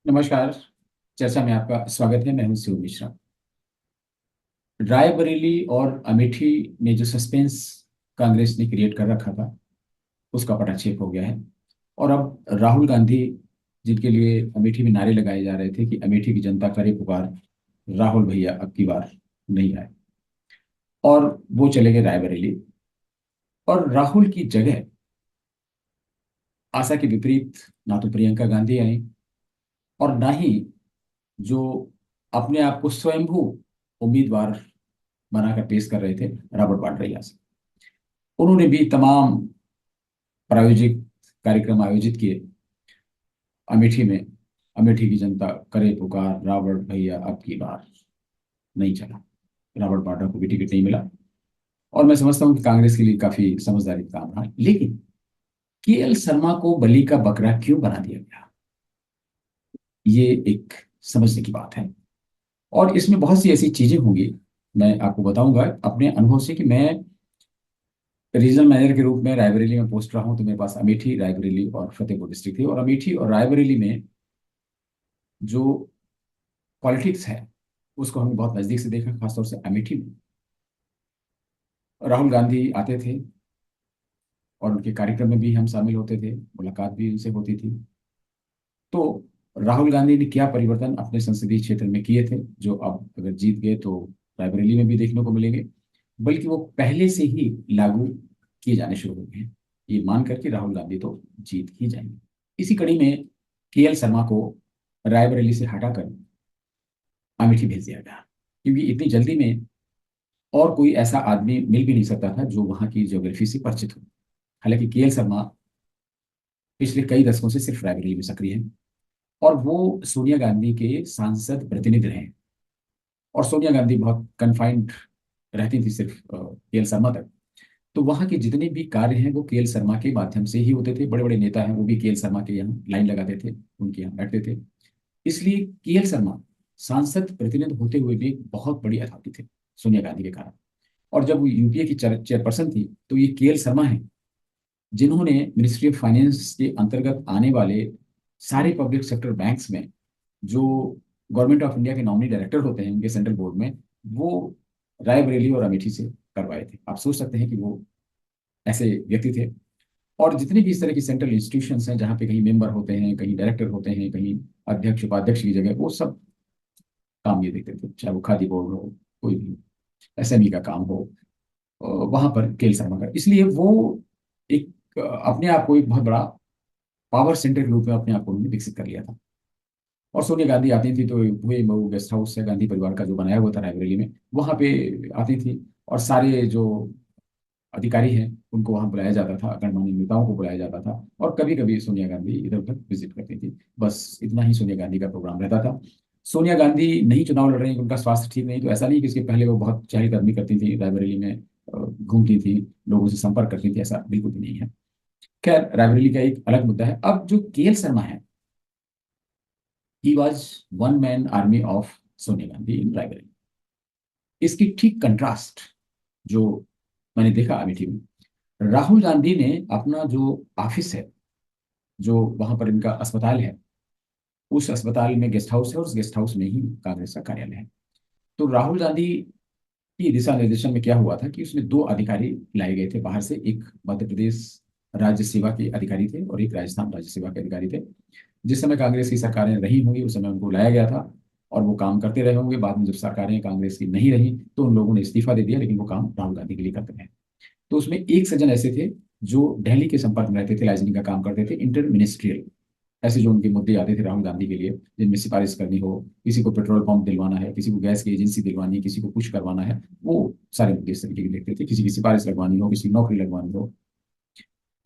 नमस्कार। चर्चा में आपका स्वागत है। मैं हूं शिव मिश्रा। रायबरेली और अमेठी में जो सस्पेंस कांग्रेस ने क्रिएट कर रखा था उसका पटाक्षेप हो गया है। और अब राहुल गांधी, जिनके लिए अमेठी में नारे लगाए जा रहे थे कि अमेठी की जनता करे पुकार, राहुल भैया अब की बार नहीं आए, और वो चले गए रायबरेली। और राहुल की जगह आशा के विपरीत ना तो प्रियंका गांधी आई और ना ही जो अपने आप को स्वयंभू उम्मीदवार बनाकर पेश कर रहे थे, रॉबर्ट वाड्रा से। उन्होंने भी तमाम प्रायोजिक कार्यक्रम आयोजित किए अमेठी में। अमेठी की जनता करे पुकार, रॉबर्ट भैया अब की बार नहीं चला। रॉबर्ट वाड्रा को भी टिकट नहीं मिला। और मैं समझता हूँ कि कांग्रेस के लिए काफी समझदारी का काम रहा, लेकिन केएल शर्मा को बलि का बकरा क्यों बना दिया गया, ये एक समझने की बात है। और इसमें बहुत सी ऐसी चीजें होंगी। मैं आपको बताऊंगा अपने अनुभव से कि मैं रीजनल मैनेजर के रूप में रायबरेली में पोस्ट रहा हूं, तो मेरे पास अमेठी, रायबरेली और फतेहपुर डिस्ट्रिक्ट थी। और अमेठी और रायबरेली में जो पॉलिटिक्स है उसको हमने बहुत नजदीक से देखा, खासतौर से अमेठी में। राहुल गांधी आते थे और उनके कार्यक्रम में भी हम शामिल होते थे, मुलाकात भी उनसे होती थी। तो राहुल गांधी ने क्या परिवर्तन अपने संसदीय क्षेत्र में किए थे, जो अब अगर जीत गए तो रायबरेली में भी देखने को मिलेंगे, बल्कि वो पहले से ही लागू किए जाने शुरू हो गए हैं, ये मान करके राहुल गांधी तो जीत ही जाएंगे। इसी कड़ी में केएल शर्मा को रायबरेली से हटाकर अमेठी भेज दिया गया, क्योंकि इतनी जल्दी में और कोई ऐसा आदमी मिल भी नहीं सकता था जो वहां की ज्योग्राफी से परिचित हो। हालांकि केएल शर्मा पिछले कई दशकों से सिर्फ रायबरेली में सक्रिय हैं, और वो सोनिया गांधी के सांसद प्रतिनिधि रहे हैं। और सोनिया गांधी बहुत कन्फाइंड रहती थी सिर्फ केएल शर्मा तक। तो वहां के जितने भी कार्य हैं वो केएल शर्मा के माध्यम से ही होते थे। बड़े बड़े नेता हैं वो भी केएल शर्मा के यहाँ लाइन लगाते थे, उनके यहाँ बैठते थे। इसलिए केएल शर्मा सांसद प्रतिनिधि होते हुए भी एक बहुत बड़ी अथॉरिटी थे सोनिया गांधी के कारण। और जब वो यूपीए की चेयरपर्सन थी, तो ये केएल शर्मा हैं जिन्होंने मिनिस्ट्री ऑफ फाइनेंस के अंतर्गत आने वाले सारे पब्लिक सेक्टर बैंक्स में जो गवर्नमेंट ऑफ इंडिया के नॉमिनी डायरेक्टर होते हैं उनके सेंट्रल बोर्ड में, वो रायबरेली और अमेठी से करवाए थे। आप सोच सकते हैं कि वो ऐसे व्यक्ति थे। और जितने भी इस तरह की सेंट्रल इंस्टीट्यूशंस हैं जहाँ पे कहीं मेंबर होते हैं, कहीं डायरेक्टर होते हैं, कहीं अध्यक्ष उपाध्यक्ष की जगह, वो सब काम ये देखते थे, चाहे वो खादी बोर्ड हो, कोई भी एसएमई का काम हो, वहां पर केएल शर्मा का। इसलिए वो एक अपने आप को एक बहुत बड़ा पावर सेंटर के रूप में अपने आप को उन्होंने विकसित कर लिया था। और सोनिया गांधी आती थी तो वही वो गेस्ट हाउस है गांधी परिवार का जो बनाया हुआ था रायबरेली में, वहां पे आती थी। और सारे जो अधिकारी हैं उनको वहां बुलाया जाता था, गणमान्य नेताओं को बुलाया जाता था, और कभी कभी सोनिया गांधी इधर उधर विजिट करती थी। बस इतना ही सोनिया गांधी का प्रोग्राम रहता था। सोनिया गांधी नहीं चुनाव लड़ रही हैं, उनका स्वास्थ्य ठीक नहीं, तो ऐसा नहीं कि इसके पहले वो बहुत चहलकदमी करती थी रायबरेली में, घूमती थी, लोगों से संपर्क करती थी, ऐसा बिल्कुल भी नहीं है। खैर, रायबरेली का एक अलग मुद्दा है। अब जो केएल शर्मा है, he was one man army of Sonia Gandhi in Raebareli. इसकी ठीक कंट्रास्ट जो मैंने देखा अमेठी में, राहुल गांधी ने अपना जो ऑफिस है, जो वहां पर इनका अस्पताल है, उस अस्पताल में गेस्ट हाउस है, और उस गेस्ट हाउस में ही कांग्रेस का कार्यालय है। तो राहुल गांधी की दिशा निर्देशन में क्या हुआ था कि उसमें दो अधिकारी लाए गए थे बाहर से। एक मध्य प्रदेश राज्य सेवा के अधिकारी थे और एक राजस्थान राज्य सेवा के अधिकारी थे। जिस समय कांग्रेस की सरकारें रही होंगी उस समय उनको लाया गया था, और वो काम करते रहे होंगे। बाद में जब सरकारें कांग्रेस की नहीं रही तो उन लोगों ने इस्तीफा दे दिया, लेकिन वो काम राहुल गांधी के लिए करते रहे। तो उसमें एक सज्जन ऐसे थे जो दिल्ली के संपर्क में रहते थे, लाइजनिंग का काम करते थे, इंटर मिनिस्ट्रियल। ऐसे जो उनके मुद्दे आते थे राहुल गांधी के लिए, जिनमें सिफारिश करनी हो, किसी को पेट्रोल पंप दिलवाना है, किसी को गैस की एजेंसी दिलवानी है, किसी को कुछ करवाना है, वो सारे मुद्दे इस तरीके के देखते थे। किसी की सिफारिश लगवानी हो, किसी की नौकरी लगवानी हो,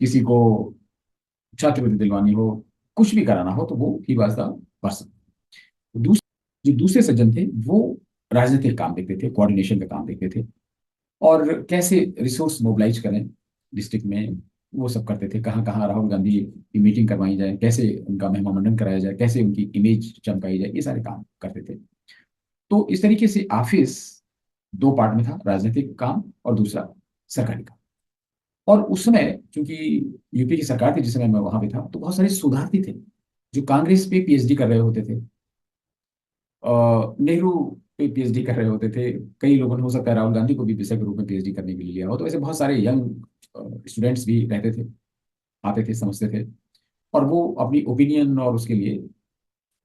किसी को छात्रवृत्ति दिलवानी हो, कुछ भी कराना हो, तो वो ही वाज द पर्सन। दूसरे जो दूसरे सज्जन थे वो राजनीतिक काम देखते थे, कोऑर्डिनेशन का काम देखते थे, और कैसे रिसोर्स मोबिलाइज करें डिस्ट्रिक्ट में, वो सब करते थे। कहाँ कहाँ राहुल गांधी की मीटिंग करवाई जाए, कैसे उनका महिमामंडन कराया जाए, कैसे उनकी इमेज चमकाई जाए, ये सारे काम करते थे। तो इस तरीके से ऑफिस दो पार्ट में था, राजनीतिक काम और दूसरा सरकारी काम। और उस समय चूंकि यूपी की सरकार थी जिस समय मैं वहां पे था, तो बहुत सारे सुधार भी थे। जो कांग्रेस पे पीएचडी कर रहे होते थे, नेहरू पे पीएचडी कर रहे होते थे। कई लोगों ने, हो सकता है राहुल गांधी को भी विषय के रूप में पीएचडी करने के लिए लिया हो, तो ऐसे बहुत सारे यंग स्टूडेंट्स भी रहते थे, आते थे, समझते थे, और वो अपनी ओपिनियन और उसके लिए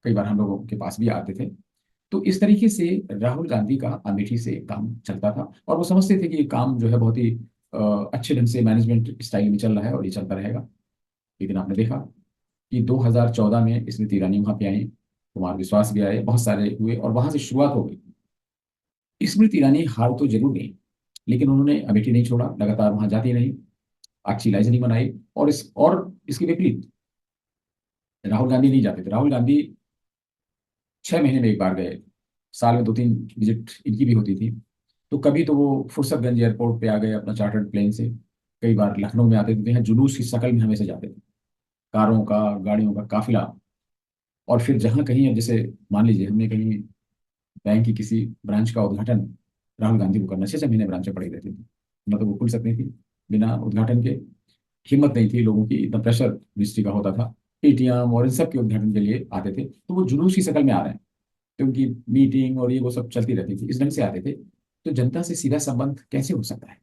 कई बार हम लोगों के पास भी आते थे। तो इस तरीके से राहुल गांधी का अमेठी से काम चलता था, और वो समझते थे कि ये काम जो है बहुत ही अच्छे ढंग से मैनेजमेंट स्टाइल में चल रहा है और ये चलता रहेगा। लेकिन आपने देखा कि 2014 में स्मृति ईरानी वहां पे आई, कुमार विश्वास भी आए, बहुत सारे हुए, और वहां से शुरुआत हो गई। स्मृति ईरानी हार तो जरूर गई, लेकिन उन्होंने अमेठी नहीं छोड़ा, लगातार वहां जाती रही, अच्छी लाइजनिंग बनाई। और इसके विपरीत राहुल गांधी नहीं जाते थे। राहुल गांधी 6 महीने में एक बार गए, साल में 2-3 विजिट इनकी भी होती थी। तो कभी तो वो फुर्सतगंज एयरपोर्ट पे आ गए अपना चार्टर्ड प्लेन से, कई बार लखनऊ में आते थे, तो यहाँ जुलूस की शक्ल में हमेशा जाते थे, कारों का, गाड़ियों का काफिला। और फिर जहां कहीं, अब जैसे मान लीजिए हमने कहीं बैंक की किसी ब्रांच का उद्घाटन राहुल गांधी को करना, 6-6 महीने ब्रांचें पड़ी रहती थी, मतलब वो खुल सकती थी बिना उद्घाटन के। हिम्मत नहीं थी लोगों की, इतना प्रेशर मिनिस्ट्री का होता था। एटीएम और इन सब के उद्घाटन के लिए आते थे, तो वो जुलूस की शक्ल में आ रहे हैं, तो उनकी मीटिंग और ये वो सब चलती रहती थी, इस ढंग से आते थे। तो जनता से सीधा संबंध कैसे हो सकता है?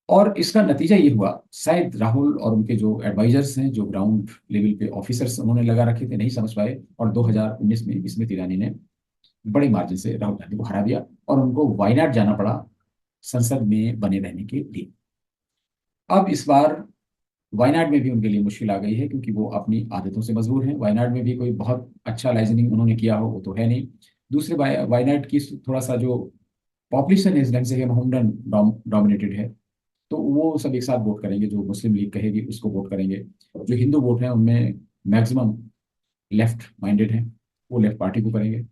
और इसका नतीजा ये हुआ, शायद राहुल और उनके जो एडवाइजर्स हैं, जो ग्राउंड लेवल पे ऑफिसर्स उन्होंने लगा रखे थे, नहीं समझ पाए, और 2019 में स्मृति ईरानी ने बड़े मार्जिन से राहुल गांधी को हरा दिया, और उनको वायनाड जाना पड़ा संसद में बने रहने के लिए। अब इस बार वायनाड में भी उनके लिए मुश्किल आ गई है, क्योंकि वो अपनी आदतों से मजबूर हैं। वायनाड में भी कोई बहुत अच्छा लाइजनिंग उन्होंने किया हो वो तो है नहीं। दूसरे, वायनाड की थोड़ा सा जो पॉपुलेशन है इस ढंग से है, मोहम्मडन डोमिनेटेड है, तो वो सब एक साथ वोट करेंगे, जो मुस्लिम लीग कहेगी उसको वोट करेंगे। जो हिंदू वोट हैं उनमें मैक्सिमम लेफ्ट माइंडेड हैं, वो लेफ्ट पार्टी को करेंगे।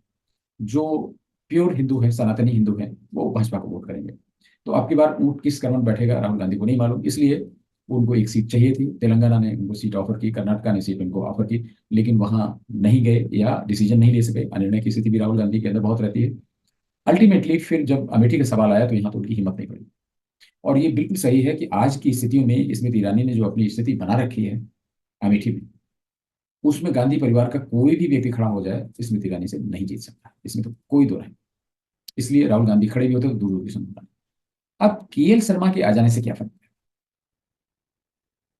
जो प्योर हिंदू है, सनातनी हिंदू है, वो भाजपा को वोट करेंगे। तो आपकी बार ऊंट किस क्रम में बैठेगा राहुल गांधी को नहीं मालूम, इसलिए उनको एक सीट चाहिए थी। तेलंगाना ने उनको सीट ऑफर की, कर्नाटका ने सीट उनको ऑफर की, लेकिन वहां नहीं गए या डिसीजन नहीं ले सके। अनिर्णय की स्थिति भी राहुल गांधी के अंदर बहुत रहती है। अल्टीमेटली फिर जब अमेठी का सवाल आया, तो यहाँ तो उनकी हिम्मत नहीं पड़ी। और ये बिल्कुल सही है कि आज की स्थितियों में स्मृति ईरानी ने जो अपनी स्थिति बना रखी है अमेठी में, उसमें गांधी परिवार का कोई भी व्यक्ति खड़ा हो जाए, स्मृति ईरानी से नहीं जीत सकता, इसमें तो कोई दो नहीं। इसलिए राहुल गांधी खड़े भी होते तो दूर दूर की संभावना। अब केएल शर्मा के आ जाने से क्या फर्क है?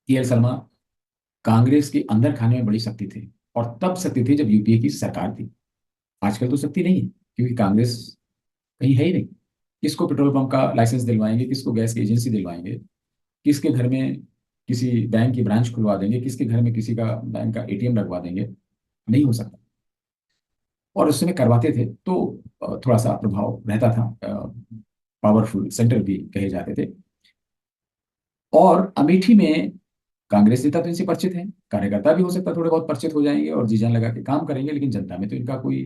केएल शर्मा कांग्रेस के अंदर खाने में बड़ी शक्ति थे, और तब शक्ति थी जब यूपीए की सरकार थी। आजकल तो शक्ति नहीं है, क्योंकि कांग्रेस कहीं है ही नहीं। किसको पेट्रोल पंप का लाइसेंस दिलवाएंगे, किसको गैस की एजेंसी दिलवाएंगे, किसके घर में किसी बैंक की ब्रांच खुलवा देंगे, किसके घर में किसी का बैंक का एटीएम लगवा देंगे? नहीं हो सकता। और उस समय करवाते थे तो थोड़ा सा प्रभाव रहता था, पावरफुल सेंटर भी कहे जाते थे। और अमेठी में कांग्रेस नेता तो इनसे परिचित हैं, कार्यकर्ता भी हो सकता है थोड़े बहुत परिचित हो जाएंगे और जी जान लगा के काम करेंगे, लेकिन जनता में तो इनका कोई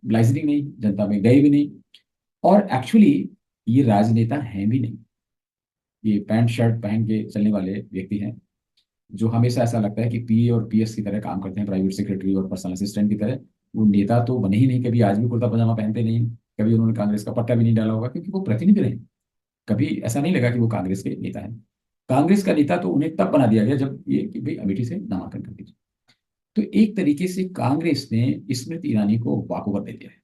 लाइजनिंग नहीं, जनता में गए भी नहीं। और एक्चुअली ये राजनेता हैं भी नहीं, ये पैंट शर्ट पहन के चलने वाले व्यक्ति हैं, जो हमेशा ऐसा लगता है कि पीए और पीएस की तरह काम करते हैं, प्राइवेट सेक्रेटरी और पर्सनल असिस्टेंट की तरह। वो नेता तो बने ही नहीं, कभी आज भी कुर्ता पजामा पहनते नहीं, कभी उन्होंने कांग्रेस का पट्टा भी नहीं डाला होगा, क्योंकि वो प्रतिनिधि रहे। कभी ऐसा नहीं लगा कि वो कांग्रेस के नेता हैं। कांग्रेस का नेता तो उन्हें तब बना दिया गया जब ये कि भाई अमेठी से नामांकन कर दीजिए। तो एक तरीके से कांग्रेस ने स्मृति ईरानी को वॉकओवर दे दिया है,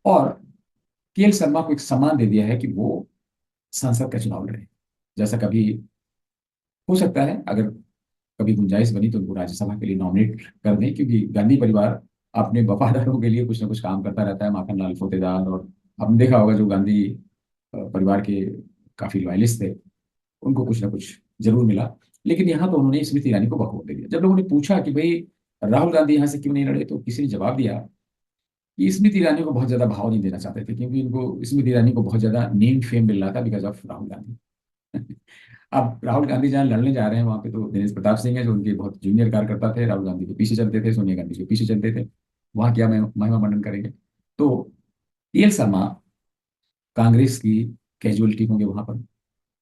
और केएल शर्मा को एक सम्मान दे दिया है कि वो संसद का चुनाव लड़े। जैसा कभी हो सकता है, अगर कभी गुंजाइश बनी तो उनको राज्यसभा के लिए नॉमिनेट कर दें, क्योंकि गांधी परिवार अपने वफादारों के लिए कुछ ना कुछ काम करता रहता है। माखन लाल फोतेदार, और आपने देखा होगा जो गांधी परिवार के काफी लॉयलिस्ट थे, उनको कुछ ना कुछ जरूर मिला। लेकिन यहाँ तो उन्होंने स्मृति ईरानी को बखूबी दे दिया। जब लोगों ने पूछा कि भाई राहुल गांधी यहाँ से क्यों नहीं लड़े, तो किसी ने जवाब दिया कि स्मृति ईरानी को बहुत ज्यादा भाव नहीं देना चाहते थे, क्योंकि इनको स्मृति ईरानी को बहुत ज्यादा नेम फेम मिल रहा था बिकॉज ऑफ राहुल गांधी। अब राहुल गांधी जहाँ लड़ने जा रहे हैं, वहां पे तो दिनेश प्रताप सिंह है, जो उनके बहुत जूनियर कार्यकर्ता थे, राहुल गांधी के पीछे चलते थे, सोनिया गांधी के पीछे चलते थे। वहां क्या महिमा मंडन करेंगे? तो पीएल शर्मा कांग्रेस की कैजुअलिटी होंगे वहां पर,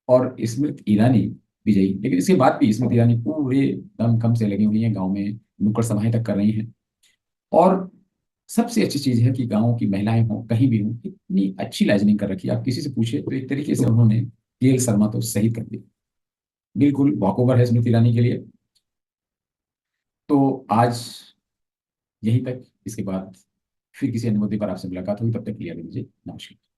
और स्मृति ईरानी विजयी। लेकिन इसके बाद भी स्मृति ईरानी पूरे दमखम से लगी हुई हैं, गांव में नुक्कड़ सभाएं तक कर रही हैं। और सबसे अच्छी चीज है कि गांव की महिलाएं हों, कहीं भी हों, इतनी अच्छी लाइजनिंग कर रखी है। आप किसी से पूछे तो एक तरीके से उन्होंने केएल शर्मा तो शहीद कर दिया। बिल्कुल वॉकओवर है स्मृति ईरानी के लिए। तो आज यहीं तक, इसके बाद फिर किसी अन्य मुद्दे पर आपसे मुलाकात होगी, तब तक के लिए अभी मुझे नमस्कार।